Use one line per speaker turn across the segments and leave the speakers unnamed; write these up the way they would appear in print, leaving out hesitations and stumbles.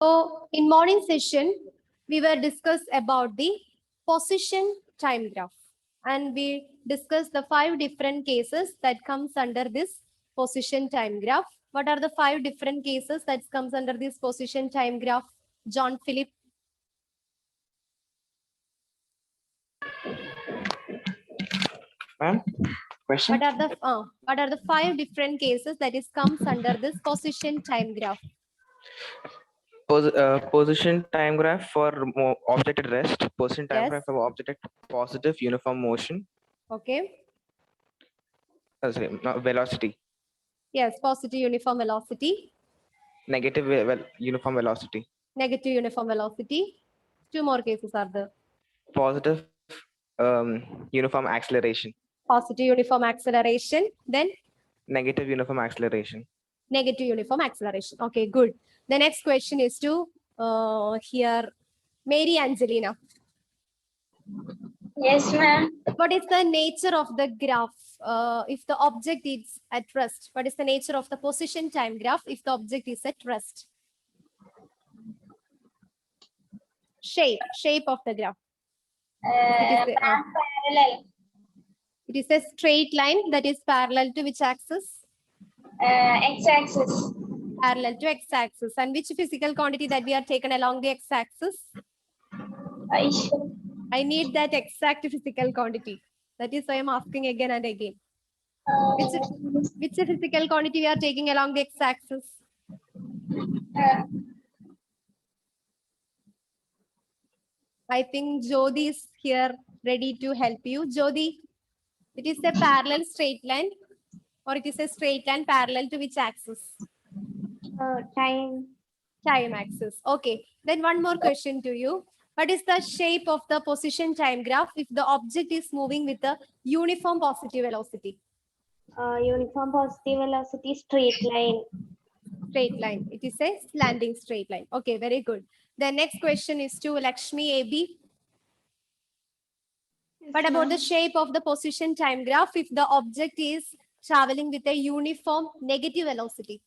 So in morning session, we were discussed about the position time graph, and we discussed the 5 different cases that comes under this position time graph. What are the 5 different cases that comes under this position time graph? John Philip.
Ma'am, question?
What are the 5 different cases that is comes under this position time graph?
Position time graph for object at rest. Position time
Yes.
graph for object at positive uniform motion.
Okay.
Velocity.
Yes, positive uniform velocity.
Negative uniform velocity.
Negative uniform velocity. 2 more cases are there.
Positive uniform acceleration.
Positive uniform acceleration, then
Negative uniform acceleration.
negative uniform acceleration. Okay, good. The next question is to here Mary Angelina.
Yes, ma'am.
What is the nature of the graph if the object is at rest? What is the nature of the position time graph if the object is at rest? Shape of the graph.
Parallel.
It is a straight line that is parallel to which axis?
X-axis.
Parallel to x-axis. And which physical quantity that we are taken along the x-axis? I need that exact physical quantity. That is why I'm asking again and again. Which physical quantity we are taking along the x-axis? I think Jodi is here ready to help you. Jodi, it is a parallel straight line or it is a straight line parallel to which axis?
Time.
Time axis. Okay. Then one more question to you. What is the shape of the position time graph if the object is moving with a uniform positive velocity?
Uniform positive velocity, straight line.
Straight line. It is a slanting straight line. Okay, very good. The next question is to Lakshmi AB. What about the shape of the position time graph if the object is traveling with a uniform negative velocity?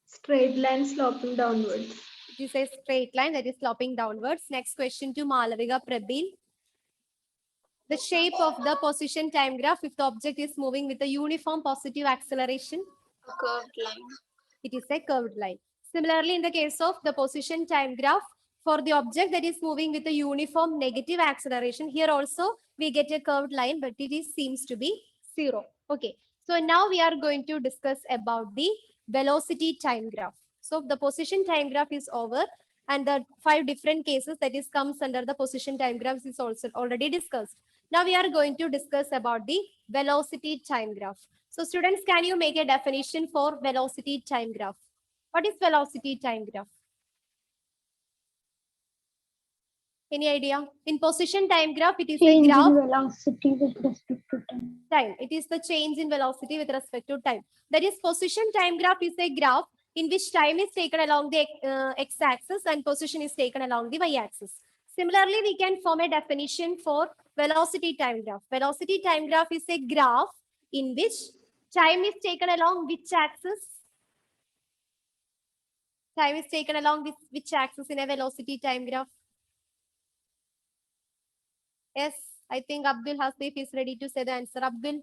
Straight line sloping downwards.
It is a straight line that is sloping downwards. Next question to Malavika Prabin. The shape of the position time graph if the object is moving with a uniform positive acceleration?
A curved line.
It is a curved line. Similarly, in the case of the position time graph, for the object that is moving with a uniform negative acceleration, here also we get a curved line, but it seems to be 0. Okay. So now we are going to discuss about the velocity time graph. So the position time graph is over, and the 5 different cases that is comes under the position time graphs is also already discussed. Now we are going to discuss about the velocity time graph. So students, can you make a definition for velocity time graph? What is velocity time graph? Any idea? In position time graph, it is
Change
a graph.
in velocity with respect to time.
It is the change in velocity with respect to time. That is, position time graph is a graph in which time is taken along the x-axis and position is taken along the y-axis. Similarly, we can form a definition for velocity time graph. Velocity time graph is a graph in which time is taken along which axis? Time is taken along with which axis in a velocity time graph? Yes, I think Abdul Hasif is ready to say the answer. Abdul,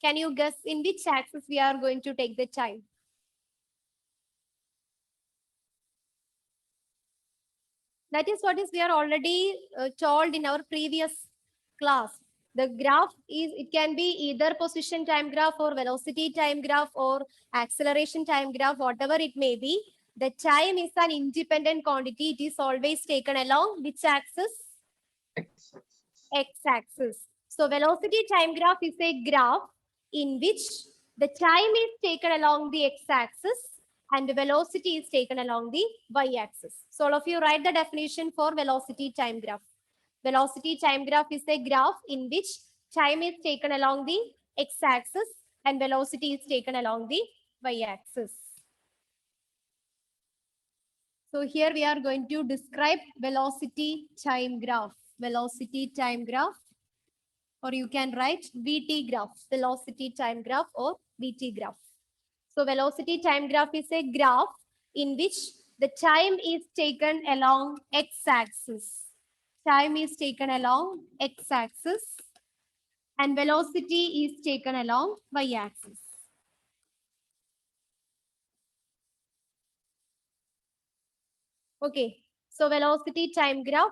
can you guess in which axis we are going to take the time? That is what is we are already told in our previous class. The graph is, it can be either position time graph or velocity time graph or acceleration time graph, whatever it may be. The time is an independent quantity. It is always taken along which axis? X-axis. So velocity time graph is a graph in which the time is taken along the x-axis and the velocity is taken along the y-axis. So all of you write the definition for velocity time graph. Velocity time graph is a graph in which time is taken along the x-axis and velocity is taken along the y-axis. So here we are going to describe velocity time graph. Velocity time graph, or you can write VT graph, velocity time graph or VT graph. So velocity time graph is a graph in which the time is taken along x-axis. Time is taken along x-axis and velocity is taken along y-axis. Okay, so velocity time graph.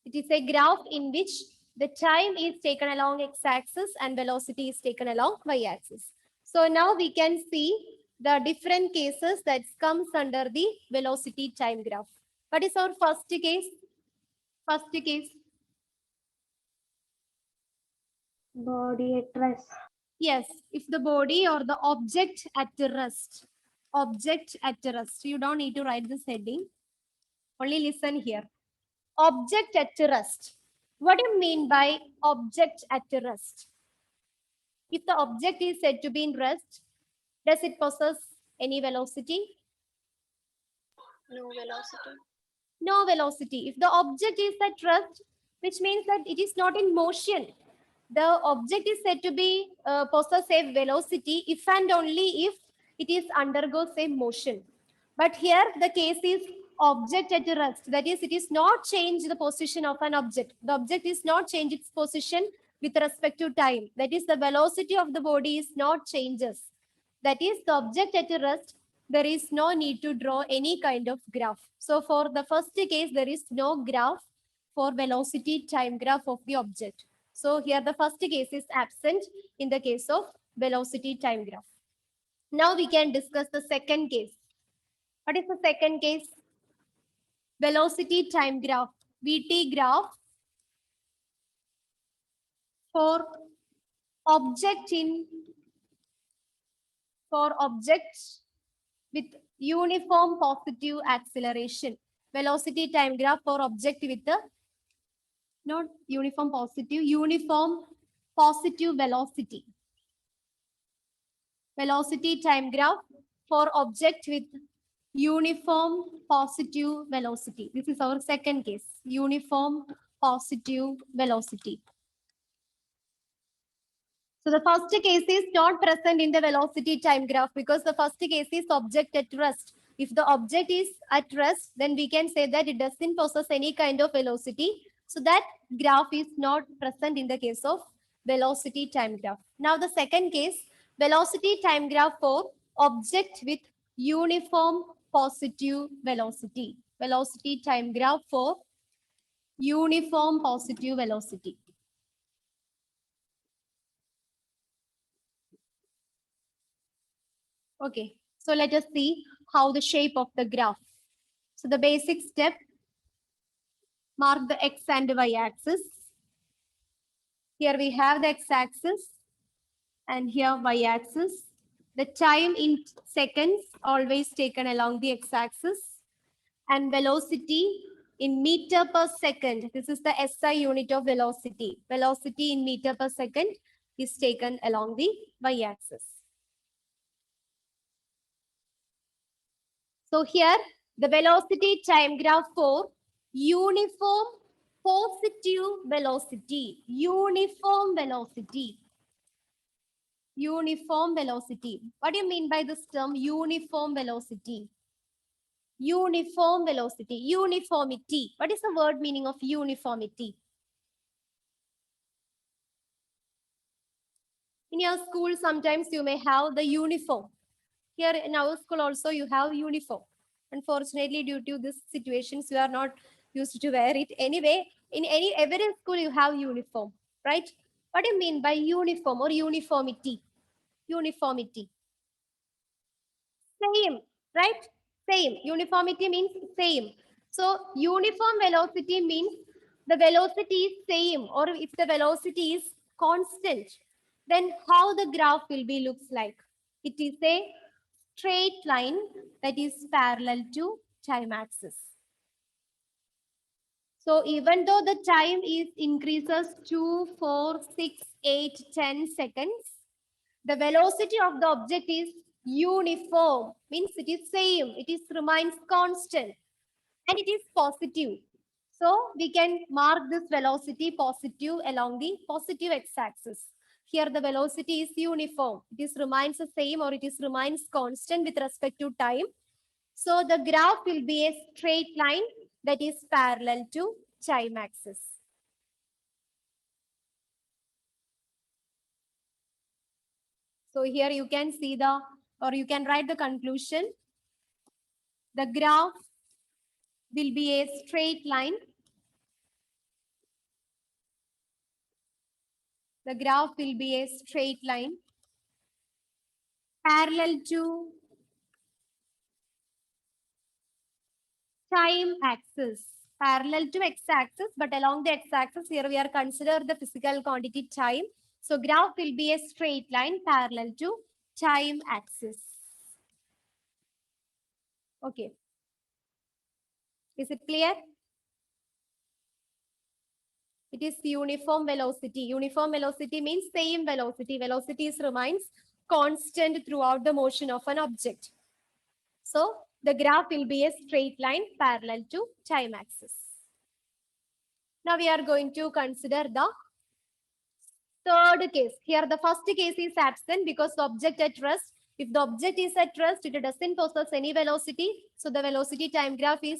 It is a graph in which the time is taken along x-axis and velocity is taken along y-axis. So now we can see the different cases that comes under the velocity time graph. What is our first case? First case.
Body at rest.
Yes, if the body or the object at rest. Object at rest. You don't need to write this heading. Only listen here. Object at rest. What do you mean by object at rest? If the object is said to be in rest, does it possess any velocity?
No velocity.
No velocity. If the object is at rest, which means that it is not in motion, the object is said to be possess a velocity if and only if it is undergoes a motion. But here the case is object at rest. That is, it is not change the position of an object. The object is not change its position with respect to time. That is, the velocity of the body is not changes. That is, the object at rest, there is no need to draw any kind of graph. So for the first case, there is no graph for velocity time graph of the object. So here the first case is absent in the case of velocity time graph. Now we can discuss the second case. What is the second case? Velocity time graph, VT graph for object with uniform positive acceleration. Velocity time graph for object with the not uniform positive, uniform positive velocity. Velocity time graph for object with uniform positive velocity. This is our second case, uniform positive velocity. So the first case is not present in the velocity time graph because the first case is object at rest. If the object is at rest, then we can say that it doesn't possess any kind of velocity. So that graph is not present in the case of velocity time graph. Now the second case, velocity time graph for object with uniform positive velocity. Velocity time graph for uniform positive velocity. Okay, so let us see how the shape of the graph. So the basic step, mark the x and y axis. Here we have the x-axis and here y-axis. The time in seconds always taken along the x-axis and velocity in meter per second. This is the SI unit of velocity. Velocity in meter per second is taken along the y-axis. So here the velocity time graph for uniform positive velocity. Uniform velocity. Uniform velocity. What do you mean by this term uniform velocity? Uniform velocity. Uniformity. What is the word meaning of uniformity? In your school, sometimes you may have the uniform. Here in our school also you have uniform. Unfortunately, due to these situations, you are not used to wear it. Anyway, in every school you have uniform, right? What do you mean by uniform or uniformity? Uniformity. Same, right? Same. Uniformity means same. So uniform velocity means the velocity is same, or if the velocity is constant, then how the graph will be looks like? It is a straight line that is parallel to time axis. So even though the time is increases 2, 4, 6, 8, 10 seconds, the velocity of the object is uniform, means it is same, it is remains constant and it is positive. So we can mark this velocity positive along the positive x-axis. Here the velocity is uniform. It is remains the same or it is remains constant with respect to time. So the graph will be a straight line that is parallel to time axis. So here you can see the, or you can write the conclusion. The graph will be a straight line. The graph will be a straight line parallel to time axis. Parallel to x-axis, but along the x-axis, here we are consider the physical quantity time. So graph will be a straight line parallel to time axis. Okay. Is it clear? It is uniform velocity. Uniform velocity means same velocity. Velocity remains constant throughout the motion of an object. So the graph will be a straight line parallel to time axis. Now we are going to consider the third case. Here the first case is absent because the object at rest. If the object is at rest, it doesn't possess any velocity. So the velocity time graph is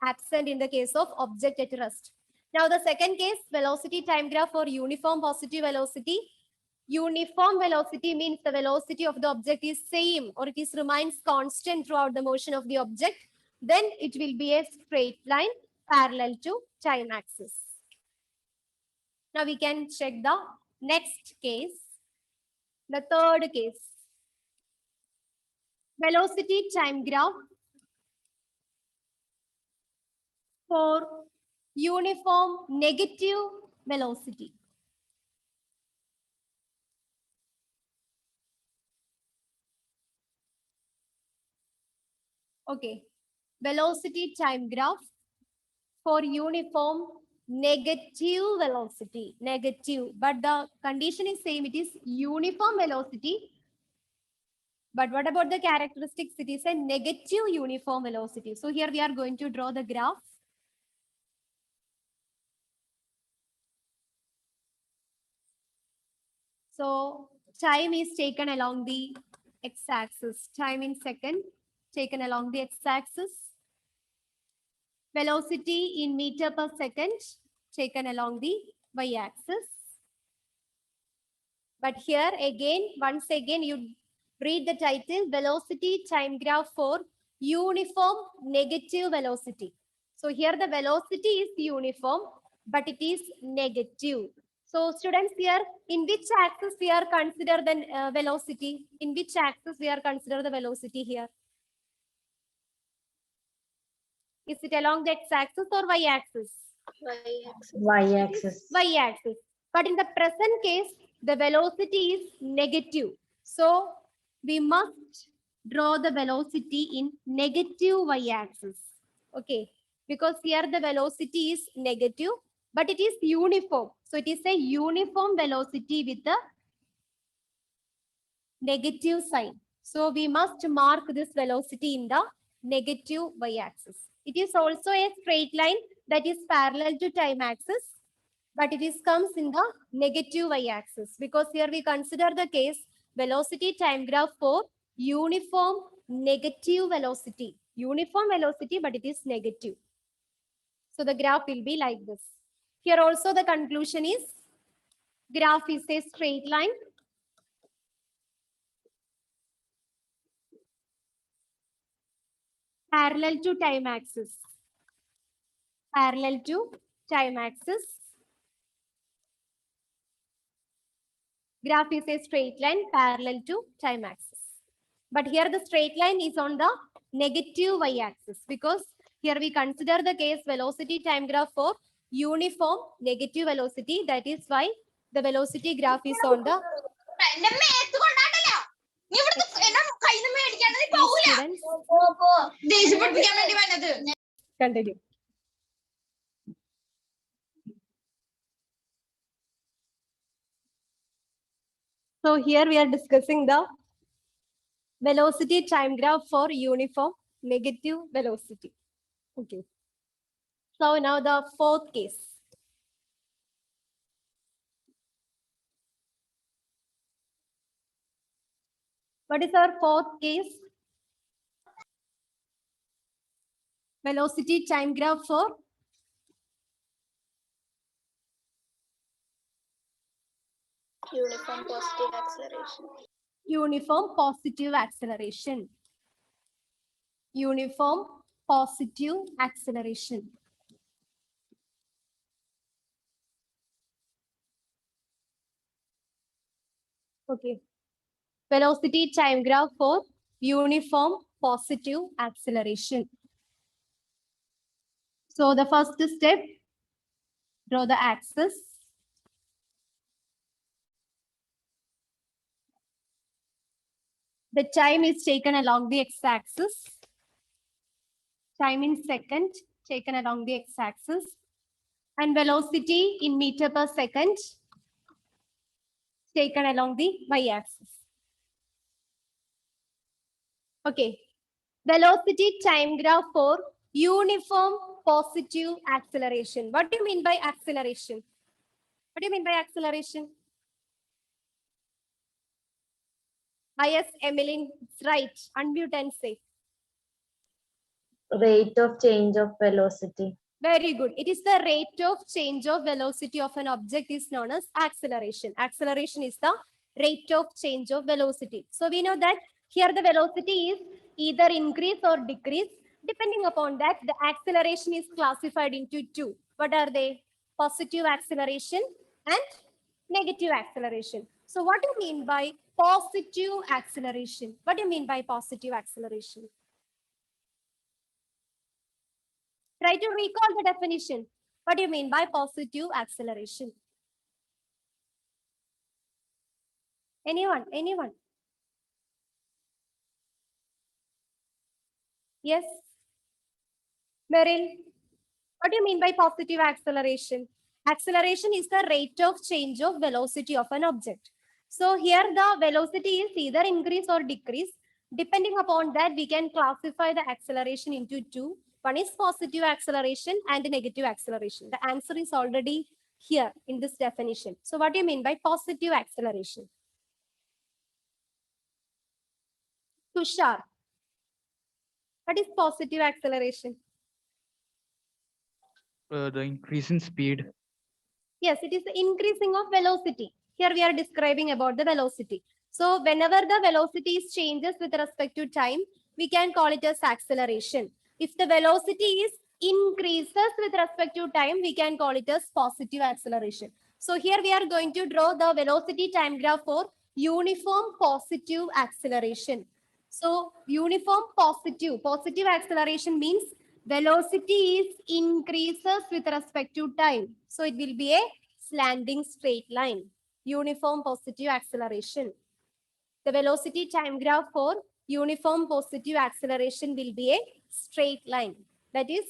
absent in the case of object at rest. Now the second case, velocity time graph for uniform positive velocity. Uniform velocity means the velocity of the object is same or it is remains constant throughout the motion of the object. Then it will be a straight line parallel to time axis. Now we can check the next case, the third case. Velocity time graph for uniform negative velocity. Okay, velocity time graph for uniform negative velocity, negative, but the condition is same, it is uniform velocity. But what about the characteristics? It is a negative uniform velocity. So here we are going to draw the graph. So time is taken along the x-axis, time in second taken along the x-axis. Velocity in meter per second taken along the y-axis. But here again, once again, you read the title, velocity time graph for uniform negative velocity. So here the velocity is uniform, but it is negative. So students here, in which axis we are consider the velocity? In which axis we are consider the velocity here? Is it along the x-axis or y-axis?
Y-axis.
Y-axis.
Y-axis. But in the present case, the velocity is negative. So we must draw the velocity in negative y-axis. Okay. Because here the velocity is negative, but it is uniform. So it is a uniform velocity with a negative sign. So we must mark this velocity in the negative y-axis. It is also a straight line that is parallel to time axis, but it is comes in the negative y-axis because here we consider the case velocity time graph for uniform negative velocity. Uniform velocity, but it is negative. So the graph will be like this. Here also the conclusion is graph is a straight line. Parallel to time axis. Parallel to time axis. Graph is a straight line parallel to time axis. But here the straight line is on the negative y-axis because here we consider the case velocity time graph for uniform negative velocity. That is why the velocity graph is on the students. Continue. So here we are discussing the velocity time graph for uniform negative velocity. Okay. So now the fourth case. What is our fourth case? velocity time graph for
Uniform positive acceleration.
uniform positive acceleration. Uniform positive acceleration. Okay. Velocity time graph for uniform positive acceleration. So the first step, draw the axis. The time is taken along the x-axis. Time in second taken along the x-axis. And velocity in meter per second taken along the y-axis. Okay. Velocity time graph for uniform positive acceleration. What do you mean by acceleration? What do you mean by acceleration? Yes, Emmeline, it's right. Unmute and say.
Rate of change of velocity.
Very good. It is the rate of change of velocity of an object is known as acceleration. Acceleration is the rate of change of velocity. So we know that here the velocity is either increase or decrease. Depending upon that, the acceleration is classified into two. What are they? Positive acceleration and negative acceleration. So what do you mean by positive acceleration? What do you mean by positive acceleration? Try to recall the definition. What do you mean by positive acceleration? Anyone? Anyone? Yes? Meryl, what do you mean by positive acceleration? Acceleration is the rate of change of velocity of an object. So here the velocity is either increase or decrease. Depending upon that, we can classify the acceleration into two. One is positive acceleration and negative acceleration. The answer is already here in this definition. So what do you mean by positive acceleration? Tushar, what is positive acceleration?
The increase in speed.
Yes, it is the increasing of velocity. Here we are describing about the velocity. So whenever the velocity changes with respect to time, we can call it as acceleration. If the velocity is increases with respect to time, we can call it as positive acceleration. So here we are going to draw the velocity time graph for uniform positive acceleration. So uniform positive acceleration means velocity is increases with respect to time. So it will be a slanting straight line. Uniform positive acceleration. The velocity time graph for uniform positive acceleration will be a straight line. That is,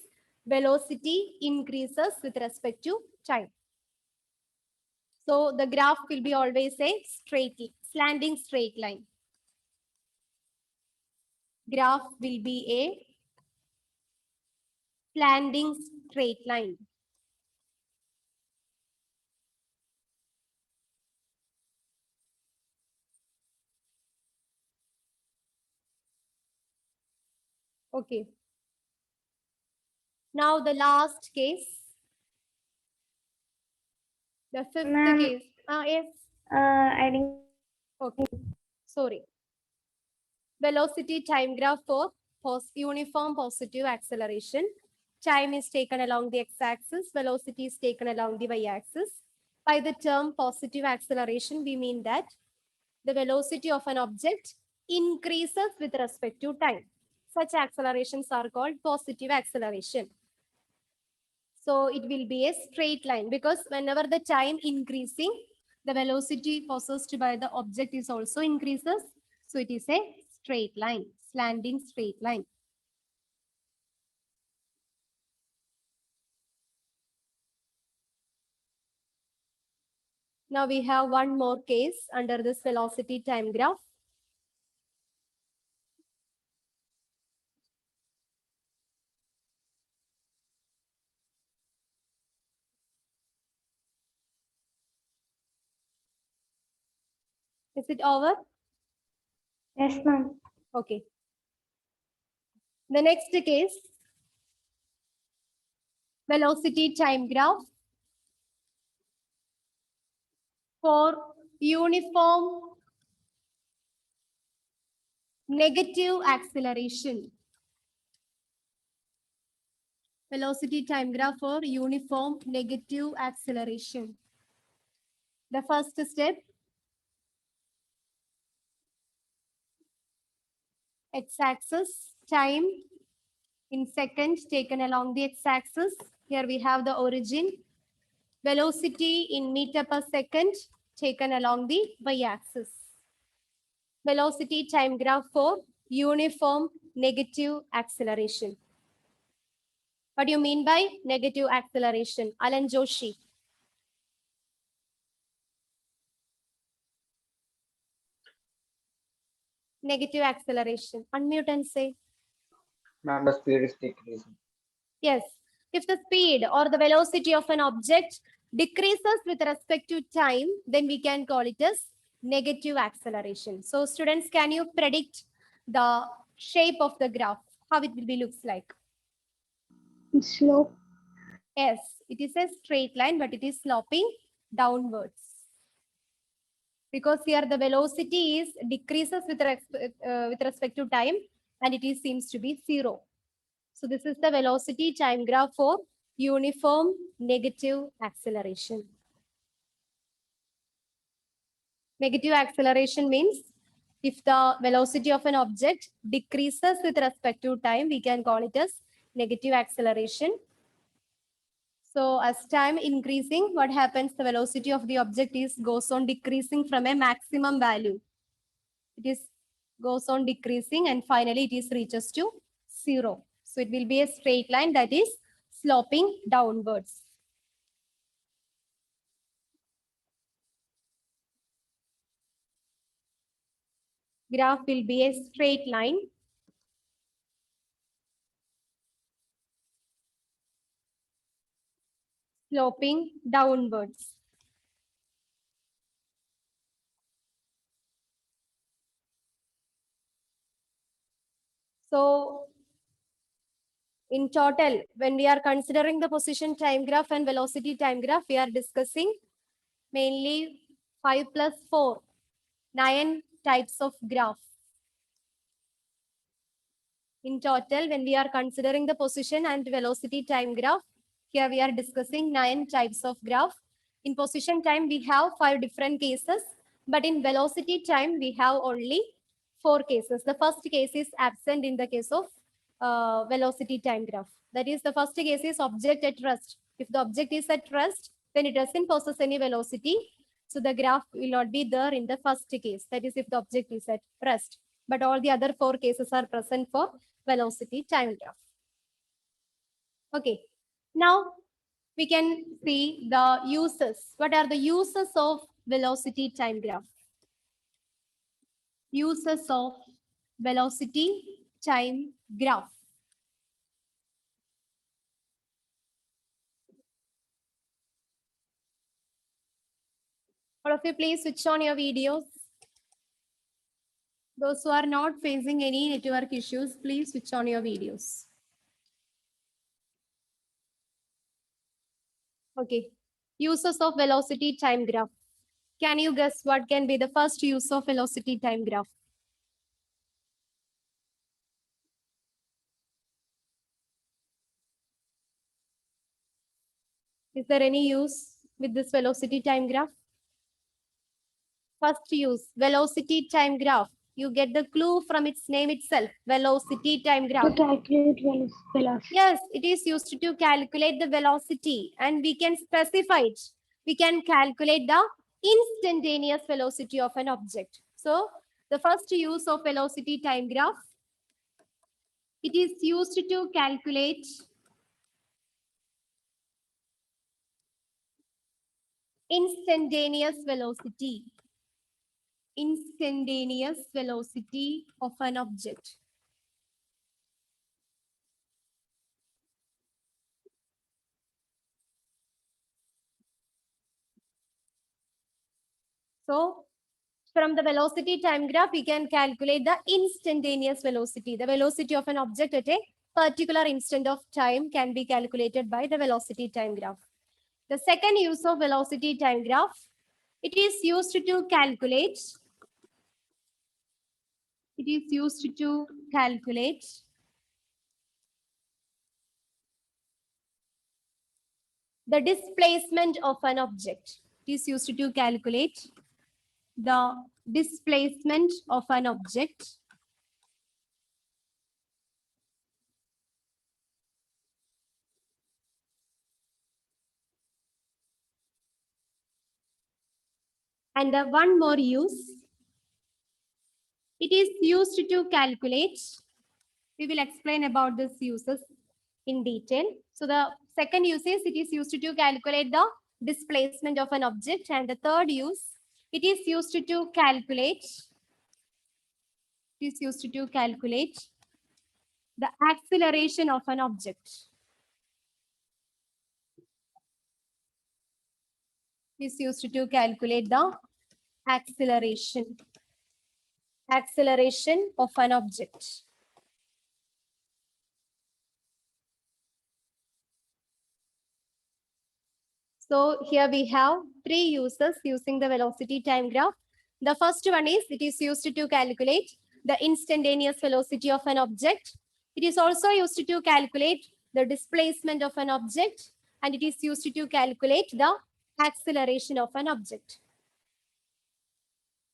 velocity increases with respect to time. So the graph will be always a slanting straight line. Graph will be a slanting straight line. Okay. Now the last case. The fifth
Ma'am.
case. Yes.
I didn't.
Okay. Sorry. Velocity time graph for uniform positive acceleration. Time is taken along the x-axis. Velocity is taken along the y-axis. By the term positive acceleration, we mean that the velocity of an object increases with respect to time. Such accelerations are called positive acceleration. So it will be a straight line because whenever the time increasing, the velocity possessed by the object is also increases. So it is a straight line, slanting straight line. Now we have one more case under this velocity time graph. Is it over?
Yes, ma'am.
Okay. The next case, velocity time graph for uniform negative acceleration. Velocity time graph for uniform negative acceleration. The first step, x-axis, time in seconds taken along the x-axis. Here we have the origin. Velocity in meter per second taken along the y-axis. Velocity time graph for uniform negative acceleration. What do you mean by negative acceleration? Alan Joshi. Negative acceleration. Unmute and say.
Ma'am, the speed is decreasing.
Yes. If the speed or the velocity of an object decreases with respect to time, then we can call it as negative acceleration. So students, can you predict the shape of the graph? How it will be looks like?
Slope.
Yes, it is a straight line, but it is sloping downwards. Because here the velocity is decreases with respect to time, and it is seems to be 0. So this is the velocity time graph for uniform negative acceleration. Negative acceleration means if the velocity of an object decreases with respect to time, we can call it as negative acceleration. So as time increasing, what happens? The velocity of the object goes on decreasing from a maximum value. It goes on decreasing, and finally it reaches to 0. So it will be a straight line that is sloping downwards. Graph will be a straight line. Sloping downwards. So in total, when we are considering the position time graph and velocity time graph, we are discussing mainly 5 plus 4, 9 types of graph. In total, when we are considering the position and velocity time graph, here we are discussing 9 types of graph. In position time, we have 5 different cases, but in velocity time, we have only 4 cases. The first case is absent in the case of velocity time graph. That is, the first case is object at rest. If the object is at rest, then it doesn't possess any velocity. So the graph will not be there in the first case. That is, if the object is at rest. But all the other 4 cases are present for velocity time graph. Okay, now we can see the uses. What are the uses of velocity time graph? Uses of velocity time graph. All of you, please switch on your videos. Those who are not facing any network issues, please switch on your videos. Okay, uses of velocity time graph. Can you guess what can be the first use of velocity time graph? Is there any use with this velocity time graph? First use, velocity time graph. You get the clue from its name itself, velocity time
To
graph.
calculate velocity.
Yes, it is used to calculate the velocity, and we can specify it. We can calculate the instantaneous velocity of an object. So the first use of velocity time graph, it is used to calculate instantaneous velocity. Instantaneous velocity of an object. So from the velocity time graph, we can calculate the instantaneous velocity, the velocity of an object at a particular instant of time can be calculated by the velocity time graph. The second use of velocity time graph, it is used to calculate. It is used to calculate the displacement of an object. It is used to calculate the displacement of an object and the one more use, it is used to calculate. We will explain about these uses in detail. So the second use is it is used to calculate the displacement of an object, and the third use, it is used to calculate. It is used to calculate the acceleration of an object. It is used to calculate the acceleration of an object. So here we have three uses using the velocity time graph. The first one is it is used to calculate the instantaneous velocity of an object. It is also used to calculate the displacement of an object, and it is used to calculate the acceleration of an object.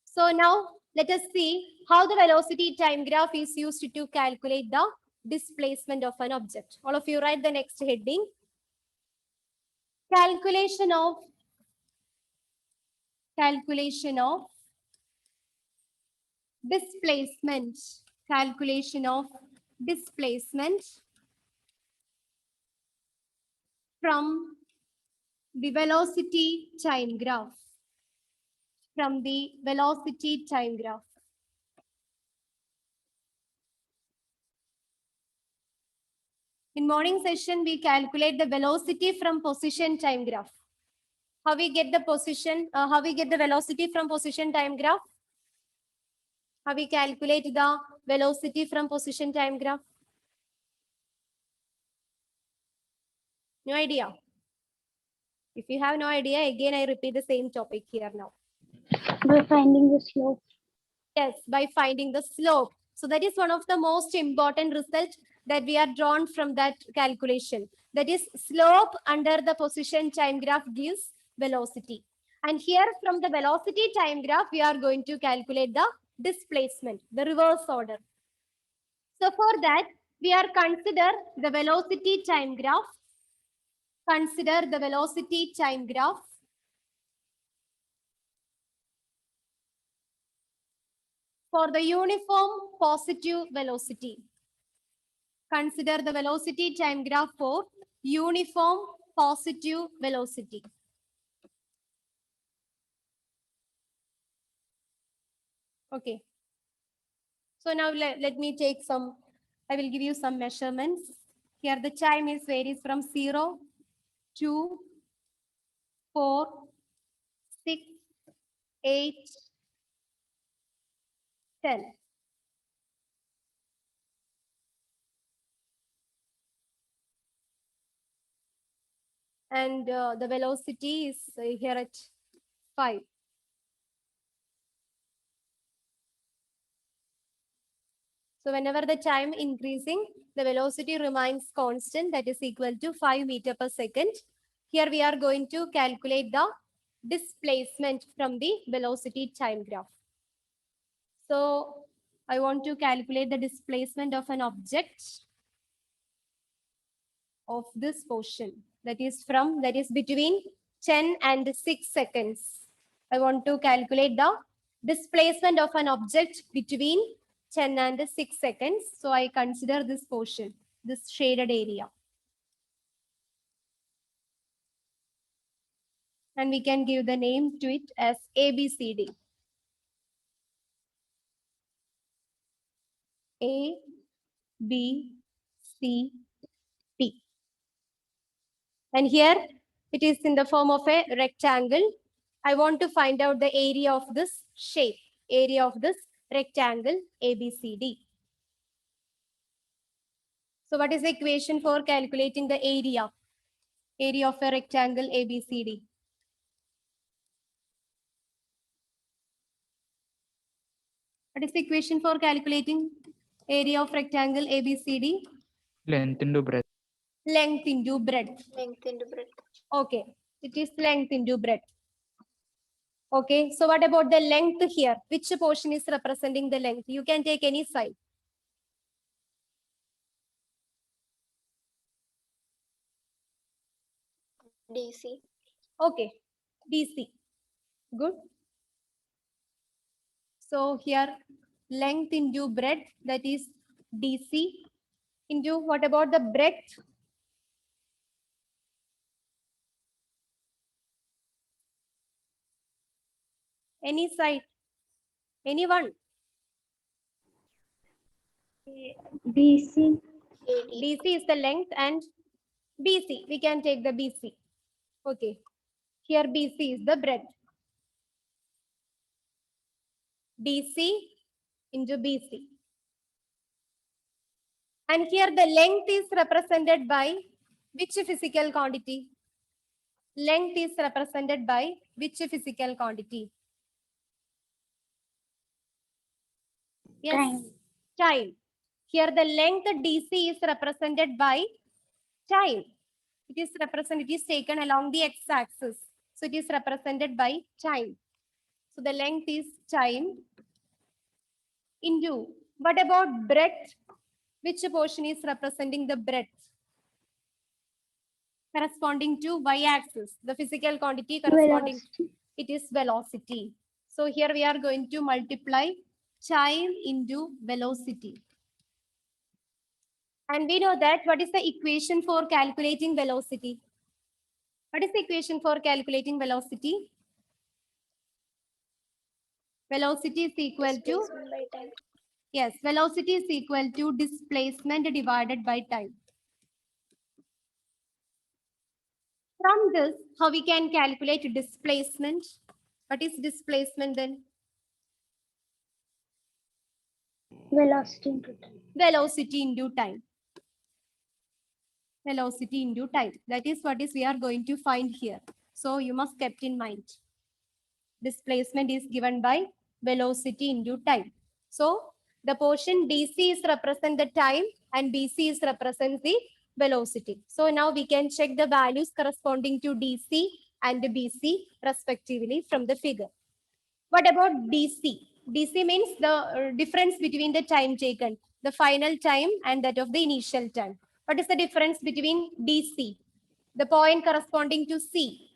So now let us see how the velocity time graph is used to calculate the displacement of an object. All of you write the next heading. Calculation of displacement. Calculation of displacement from the velocity time graph. From the velocity time graph. In morning session, we calculate the velocity from position time graph. How we get the position, how we get the velocity from position time graph? How we calculate the velocity from position time graph? No idea. If you have no idea, again, I repeat the same topic here now.
By finding the slope.
Yes, by finding the slope. So that is one of the most important results that we are drawn from that calculation. That is, slope under the position time graph gives velocity. And here from the velocity time graph, we are going to calculate the displacement, the reverse order. So for that, we are consider the velocity time graph. Consider the velocity time graph. For the uniform positive velocity. Consider the velocity time graph for uniform positive velocity. Okay. So now let me take some, I will give you some measurements. Here the time is varies from 0, 2, 4, 6, 8, 10. And the velocity is here at 5. So whenever the time increasing, the velocity remains constant, that is equal to 5 meters per second. Here we are going to calculate the displacement from the velocity time graph. So I want to calculate the displacement of an object of this portion. That is between 10 and 6 seconds. I want to calculate the displacement of an object between 10 and 6 seconds. So I consider this portion, this shaded area. And we can give the name to it as ABCD. A, B, C, D. And here it is in the form of a rectangle. I want to find out the area of this shape, area of this rectangle ABCD. So what is the equation for calculating the area? Area of a rectangle ABCD. What is the equation for calculating area of rectangle ABCD?
Length into breadth.
Length into breadth.
Length into breadth.
Okay, it is length into breadth. Okay, so what about the length here? Which portion is representing the length? You can take any side.
DC.
Okay, DC. Good. So here length into breadth, that is DC, into what about the breadth? Any side? Anyone?
BC.
AD.
DC is the length and BC. We can take the BC. Okay. Here BC is the breadth. DC into BC. And here the length is represented by which physical quantity? Length is represented by which physical quantity? Yes,
Time.
time. Here the length DC is represented by time. It is taken along the x-axis. So it is represented by time. So the length is time into, what about breadth? Which portion is representing the breadth? Corresponding to y-axis, the physical quantity corresponding,
Velocity.
it is velocity. So here we are going to multiply time into velocity. And we know that what is the equation for calculating velocity? What is the equation for calculating velocity? Velocity is equal to,
Displacement by time.
yes, velocity is equal to displacement divided by time. From this, how we can calculate displacement? What is displacement then?
Velocity into time.
Velocity into time. Velocity into time. That is what is we are going to find here. So you must keep in mind. Displacement is given by velocity into time. So the portion DC is represent the time and BC is represent the velocity. So now we can check the values corresponding to DC and BC respectively from the figure. What about DC? DC means the difference between the time taken, the final time and that of the initial time. What is the difference between DC? The point corresponding to C.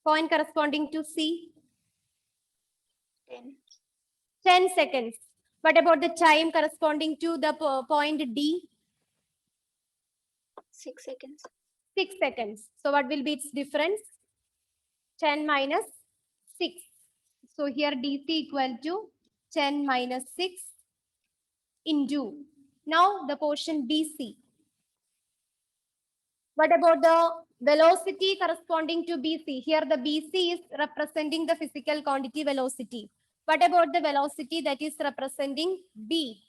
Point corresponding to C.
10.
10 seconds. What about the time corresponding to the point D?
6 seconds.
6 seconds. So what will be its difference? 10 minus 6. So here DC equal to 10 minus 6 into. Now the portion BC. What about the velocity corresponding to BC? Here the BC is representing the physical quantity velocity. What about the velocity that is representing B?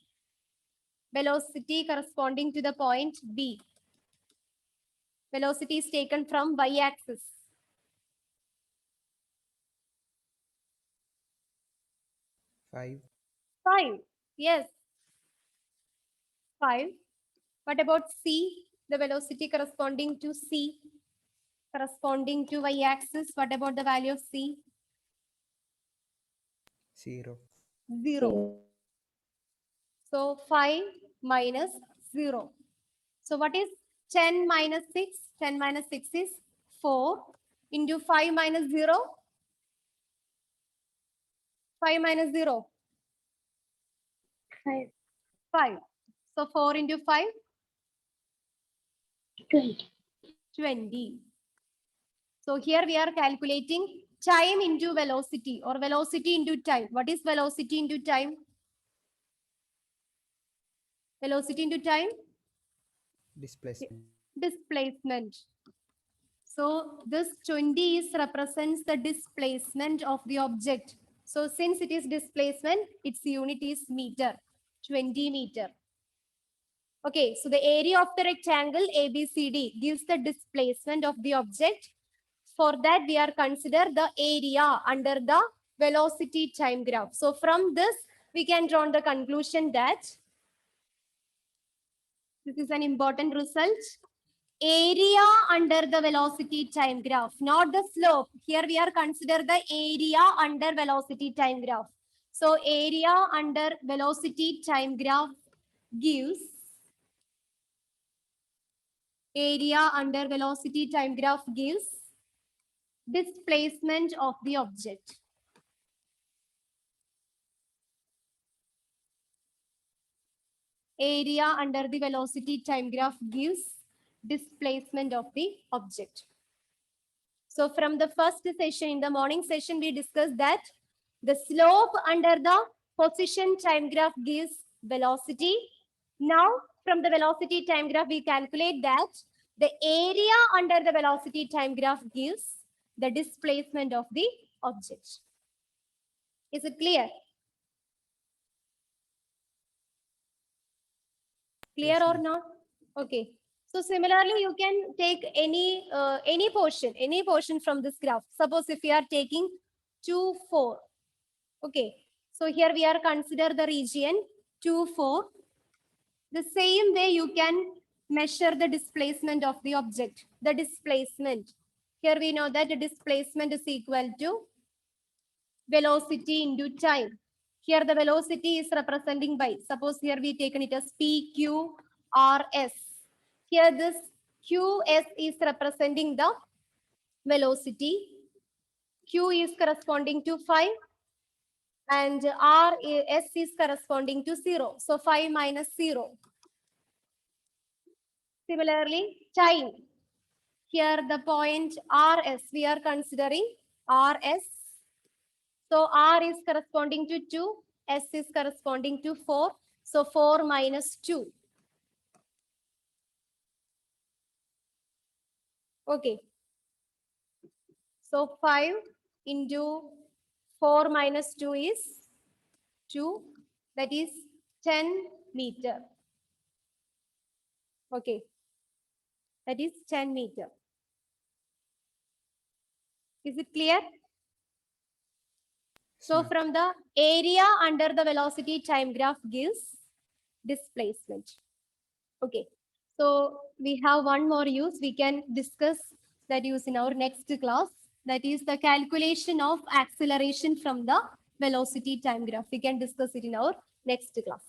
Velocity corresponding to the point B. Velocity is taken from y-axis.
5.
5. Yes. 5. What about C? The velocity corresponding to C. Corresponding to y-axis. What about the value of C?
0.
0. So 5 minus 0. So what is 10 minus 6? 10 minus 6 is 4 into 5 minus 0. 5 minus 0.
5.
5. So 4 into 5.
20.
20. So here we are calculating time into velocity or velocity into time. What is velocity into time? Velocity into time?
Displacement.
Displacement. So this 20 is represents the displacement of the object. So since it is displacement, its unit is meter, 20 meter. Okay, so the area of the rectangle ABCD gives the displacement of the object. For that, we are consider the area under the velocity time graph. So from this, we can draw the conclusion that this is an important result. Area under the velocity time graph, not the slope. Here we are consider the area under velocity time graph. So area under velocity time graph gives displacement of the object. Area under the velocity time graph gives displacement of the object. So from the first session, in the morning session, we discussed that the slope under the position time graph gives velocity. Now, from the velocity time graph, we calculate that the area under the velocity time graph gives the displacement of the object. Is it clear? Clear
Yes,
or
ma'am.
not? Okay. So similarly, you can take any portion from this graph. Suppose if we are taking 2, 4. Okay. So here we are consider the region 2, 4. The same way you can measure the displacement of the object. The displacement. Here we know that the displacement is equal to velocity into time. Here the velocity is representing by, suppose here we taken it as P, Q, R, S. Here this QS is representing the velocity. Q is corresponding to 5 and S is corresponding to 0. So 5 minus 0. Similarly, time. Here the point RS, we are considering RS. So R is corresponding to 2, S is corresponding to 4. So 4 minus 2. Okay. So 5 into 4 minus 2 is 2. That is 10 meter. Okay. That is 10 meter. Is it clear? So
ma'am.
from the area under the velocity time graph gives displacement. Okay. So we have one more use. We can discuss that use in our next class. That is the calculation of acceleration from the velocity time graph. We can discuss it in our next class.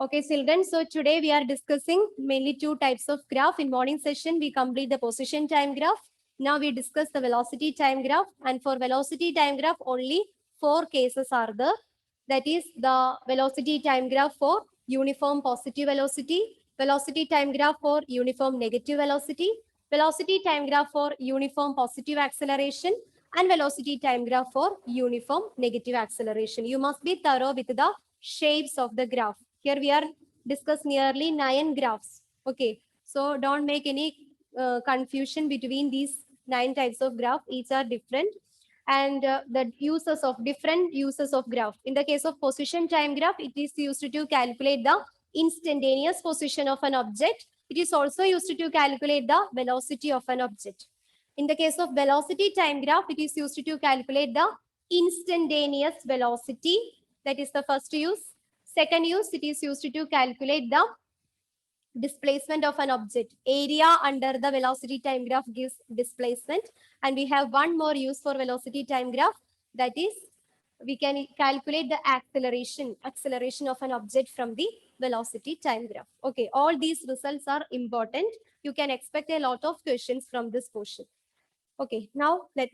Okay, children. So today we are discussing mainly two types of graph. In morning session, we complete the position time graph. Now we discuss the velocity time graph. And for velocity time graph, only 4 cases are there. That is the velocity time graph for uniform positive velocity time graph for uniform negative velocity time graph for uniform positive acceleration, and velocity time graph for uniform negative acceleration. You must be thorough with the shapes of the graph. Here we are discuss nearly 9 graphs. Okay, so don't make any confusion between these 9 types of graph. Each are different. And the different uses of graph. In the case of position time graph, it is used to calculate the instantaneous position of an object. It is also used to calculate the velocity of an object. In the case of velocity time graph, it is used to calculate the instantaneous velocity. That is the first use. Second use, it is used to calculate the displacement of an object. Area under the velocity time graph gives displacement. And we have one more use for velocity time graph. That is, we can calculate the acceleration of an object from the velocity time graph. Okay, all these results are important. You can expect a lot of questions from this portion. Okay, now let me